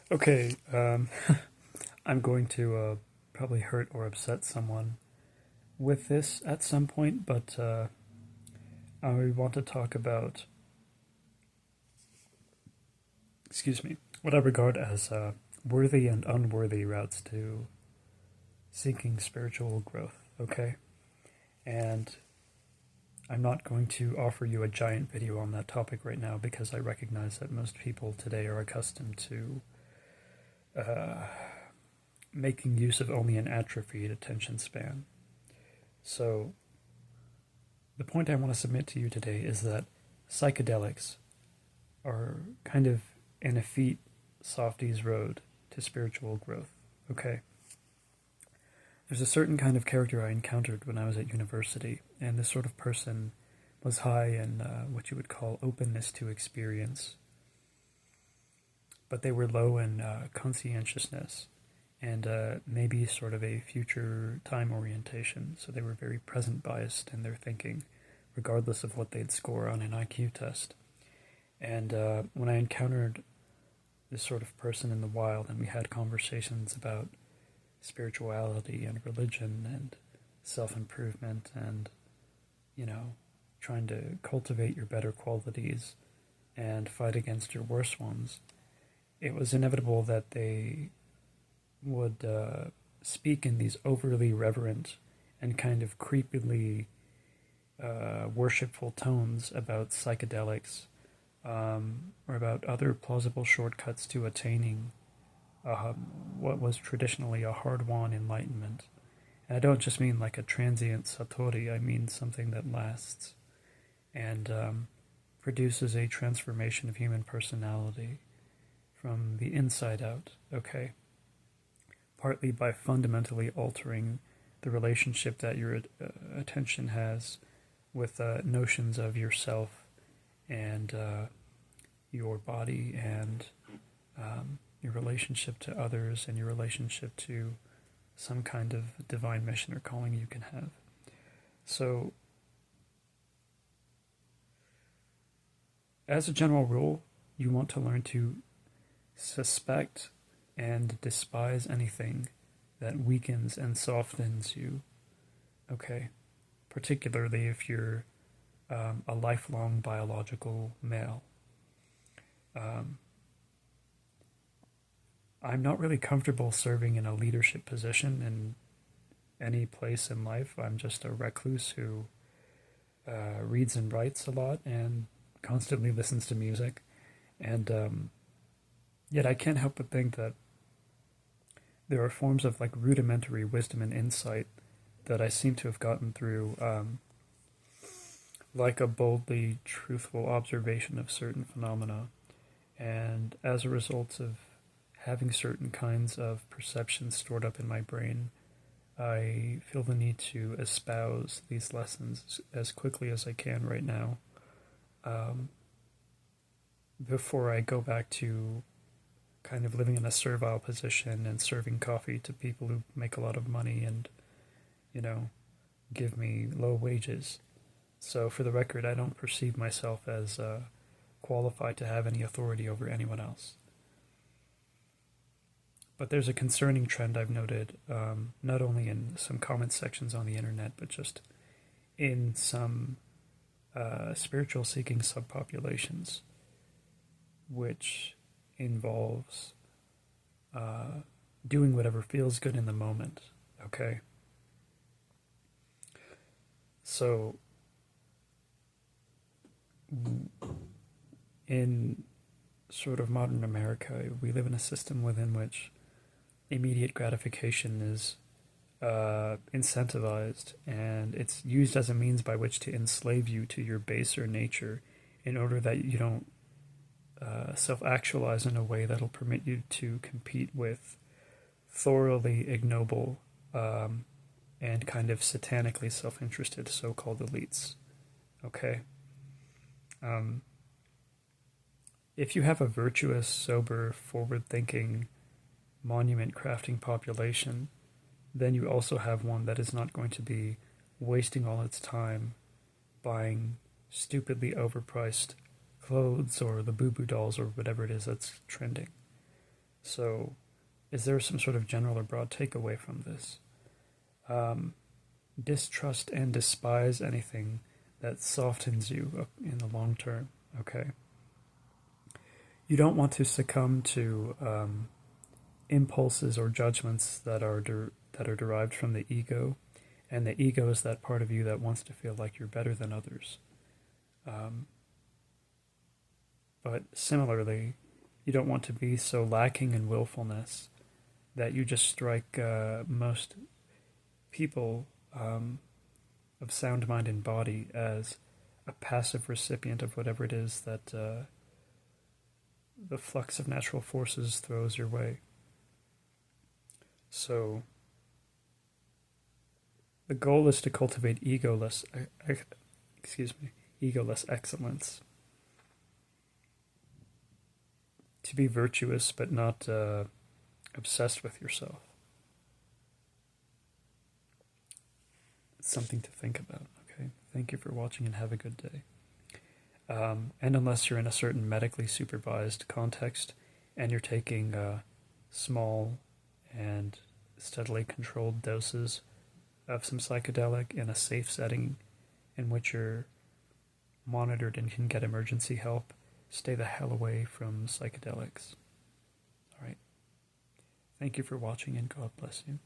Okay, I'm going to probably hurt or upset someone with this at some point, but I want to talk about, excuse me, what I regard as worthy and unworthy routes to seeking spiritual growth, okay? And I'm not going to offer you a giant video on that topic right now because I recognize that most people today are accustomed to uh, making use of only an atrophied attention span. So, the point I want to submit to you today is that psychedelics are kind of an effete softy's road to spiritual growth. Okay? There's a certain kind of character I encountered when I was at university, and this sort of person was high in what you would call openness to experience, but they were low in conscientiousness and maybe sort of a future time orientation. So they were very present biased in their thinking, regardless of what they'd score on an IQ test. And when I encountered this sort of person in the wild and we had conversations about spirituality and religion and self-improvement and, you know, trying to cultivate your better qualities and fight against your worse ones, it was inevitable that they would speak in these overly reverent and kind of creepily worshipful tones about psychedelics, or about other plausible shortcuts to attaining what was traditionally a hard-won enlightenment. And I don't just mean like a transient satori, I mean something that lasts and produces a transformation of human personality from the inside out, okay? Partly by fundamentally altering the relationship that your attention has with notions of yourself and your body and your relationship to others and your relationship to some kind of divine mission or calling you can have. So, as a general rule, you want to learn to suspect and despise anything that weakens and softens you, okay? Particularly if you're a lifelong biological male. Um, I'm not really comfortable serving in a leadership position in any place in life. I'm just a recluse who reads and writes a lot and constantly listens to music. And yet I can't help but think that there are forms of like rudimentary wisdom and insight that I seem to have gotten through, like a boldly truthful observation of certain phenomena. And as a result of having certain kinds of perceptions stored up in my brain, I feel the need to espouse these lessons as quickly as I can right now, um, before I go back to kind of living in a servile position and serving coffee to people who make a lot of money and, you know, give me low wages. So, for the record, I don't perceive myself as qualified to have any authority over anyone else. But there's a concerning trend I've noted, not only in some comment sections on the internet, but just in some spiritual seeking subpopulations, which involves doing whatever feels good in the moment, okay? So, in sort of modern America, we live in a system within which immediate gratification is incentivized, and it's used as a means by which to enslave you to your baser nature in order that you don't self-actualize in a way that'll permit you to compete with thoroughly ignoble and kind of satanically self-interested so-called elites. Okay? Um, if you have a virtuous, sober, forward-thinking, monument-crafting population, then you also have one that is not going to be wasting all its time buying stupidly overpriced clothes or the boo boo dolls or whatever it is that's trending. So, is there some sort of general or broad takeaway from this? Distrust and despise anything that softens you in the long term, okay? You don't want to succumb to impulses or judgments that are derived from the ego, and the ego is that part of you that wants to feel like you're better than others. But similarly, you don't want to be so lacking in willfulness that you just strike most people of sound mind and body as a passive recipient of whatever it is that the flux of natural forces throws your way. So the goal is to cultivate egoless excellence. To be virtuous but not obsessed with yourself. It's something to think about, okay? Thank you for watching and have a good day. And unless you're in a certain medically supervised context and you're taking small and steadily controlled doses of some psychedelic in a safe setting in which you're monitored and can get emergency help, stay the hell away from psychedelics. All right. Thank you for watching and God bless you.